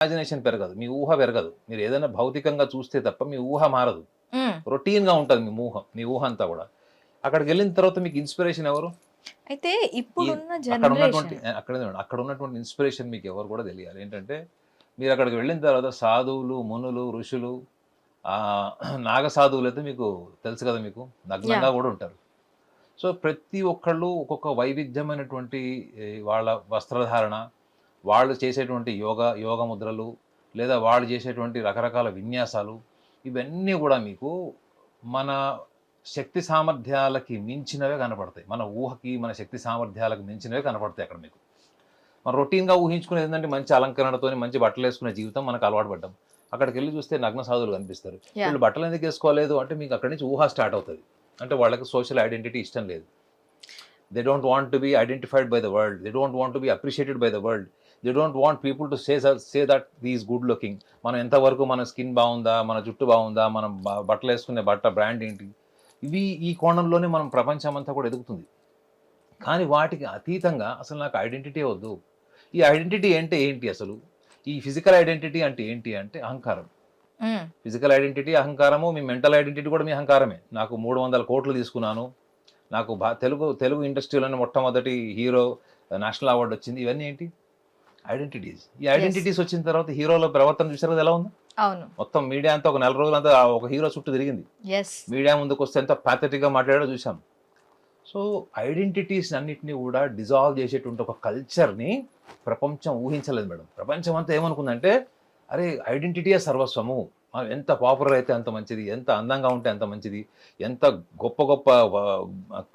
Imagination పెరగదు, మీ ఊహ పెరగదు. మీరు ఏదైనా భౌతికంగా చూస్తే తప్ప మీ ఊహ మారదు. హ్మ్. రొటీన్‌గా ఉంటది మీ ఊహ అంతా గూడా. అక్కడికెళ్ళిన తర్వాత మీకు ఇన్‌స్పిరేషన్ ఎవరు? అయితే ఈ ఇప్పుడున్న అక్కడ ఉన్నటువంటి జనరేషన్ అక్కడే చూడండి. అక్కడ ఉన్నటువంటి ఇన్‌స్పిరేషన్ మీకు ఎవరు కూడా తెలియాలి. ఏంటంటే మీరు అక్కడికి వెళ్ళిన తర్వాత సాధువులు, మునులు, ఋషులు నాగ సాధువులైతే మీకు తెలుసు కదా మీకు. నగ్నంగా యాహ్! గూడా ఉంటారు. సో, ప్రతి ఒక్కళ్ళు ఒక్కొక్క వైవిధ్యమైనటువంటి వాళ్ళ వస్త్రధారణ, వాళ్ళు చేసేటువంటి యోగ ముద్రలు, లేదా వాళ్ళు చేసేటువంటి రకరకాల విన్యాసాలు, ఇవన్నీ గూడా మీకు మన శక్తి సామర్థ్యాలకి మించినవే కనపడతాయి. మన ఊహకి, మన శక్తి సామర్థ్యాలకు మించినవే కనపడతాయి అక్కడ మీకు. మనం రొటీన్‌గా ఊహించుకునేది ఏందంటే మంచి అలంకరణతోని, మంచి బట్టలేసుకునే జీవితం మనకు అలవాటు పడ్డాం. అక్కడికెళ్లి చూస్తే నగ్న సాధువులు కనిపిస్తారు. యాహ్! వీళ్ళు బట్టలెందుకు ఏసుకోలేదు అంటే మీకు అక్కడి నుంచి ఊహ స్టార్ట్ అవుతది. అంటే వాళ్ళకి సోషల్ ఐడెంటిటీ ఇష్టం లేదు. They don't want to be identified by the world. They don't want to be appreciated by the world. They don't want people to say that he is good looking. మనం ఎంతవరకు మన skin బావుందా? మన జుట్టు బావుందా? మనం బట్టలేసుకునే బ్రాండ్ ఏంటి? ఇవి ఈ కోణంలోనే మనం ప్రపంచమంతా కూడా ఎదుగుతుంది. కానీ వాటికి అతీతంగా అసలు నాకు ఐడెంటిటీ వద్దు. ఈ ఐడెంటిటీ అంటే ఏంటి అసలు? ఈ ఫిజికల్ ఐడెంటిటీ అంటే ఏంటి అంటే అహంకారం. హ్మ్. ఫిజికల్ ఐడెంటిటీ అహంకారము, మీ మెంటల్ ఐడెంటిటీ కూడా మీ అహంకారమే. నాకు 300,00,00,000 తీసుకున్నాను. నాకు తెలుగు ఇండస్ట్రీలోనే మొట్టమొదటి హీరో నేషనల్ అవార్డ్ వచ్చింది. ఇవన్నీ ఏంటి? ఐడెంటిటీస్. ఈ యెస్. ఐడెంటిటీస్ వచ్చిన తర్వాత హీరోల ప్రవర్తన చూసారు కదా ఎలా ఉందో? అవును. మొత్తం మీడియా అంతా ఒక నెల రోజులంతా ఒక హీరో చుట్టూ తిరిగింది. యెస్. మీడియా ముందుకొస్తే ఎంత పాథెటిక్‌గా మాట్లాడాడో చూసాం. సో, ఐడెంటిటీస్ అన్నిటిని కూడా డిజాల్వ్ చేసేటువంటి ఒక కల్చర్‌ని ప్రపంచం ఊహించలేదు మేడం. ప్రపంచం అంతా ఏమనుకుందంటే, అరే! ఐడెంటిటీయే సర్వస్వము. మనం ఎంత పాపులర్ అయితే అంత మంచిది. ఎంత అందంగా ఉంటే అంత మంచిది. ఎంత గొప్ప గొప్ప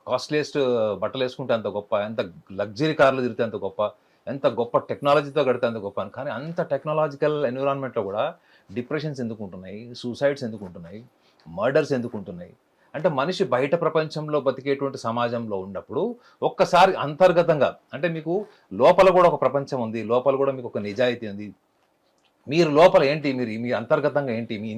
కాస్ట్‌లీయెస్ట్ బట్టలేసుకుంటే అంత గొప్ప. ఎంత లగ్జరీ కార్‌లో తిరిగితే అంత గొప్ప. ఎంత గొప్ప టెక్నాలజీతో కడితే అంత గొప్ప అని. కానీ అంత టెక్నాలాజికల్ ఎన్విరాన్మెంట్‌లో కూడా డిప్రెషన్స్ ఎందుకుంటున్నాయి? సూసైడ్స్ ఎందుకుంటున్నాయి? మర్డర్స్ ఎందుకుంటున్నాయి? అంటే మనిషి బయట ప్రపంచంలో బతికేటువంటి సమాజంలో ఉన్నప్పుడు ఒక్కసారి అంతర్గతంగా అంటే మీకు లోపల కూడా ఒక ప్రపంచం ఉంది. లోపల కూడా మీకు ఒక నిజాయితీ ఉంది. మీరు లోపల ఏంటి? మీరు మీ అంతర్గతంగా ఏంటి? మీ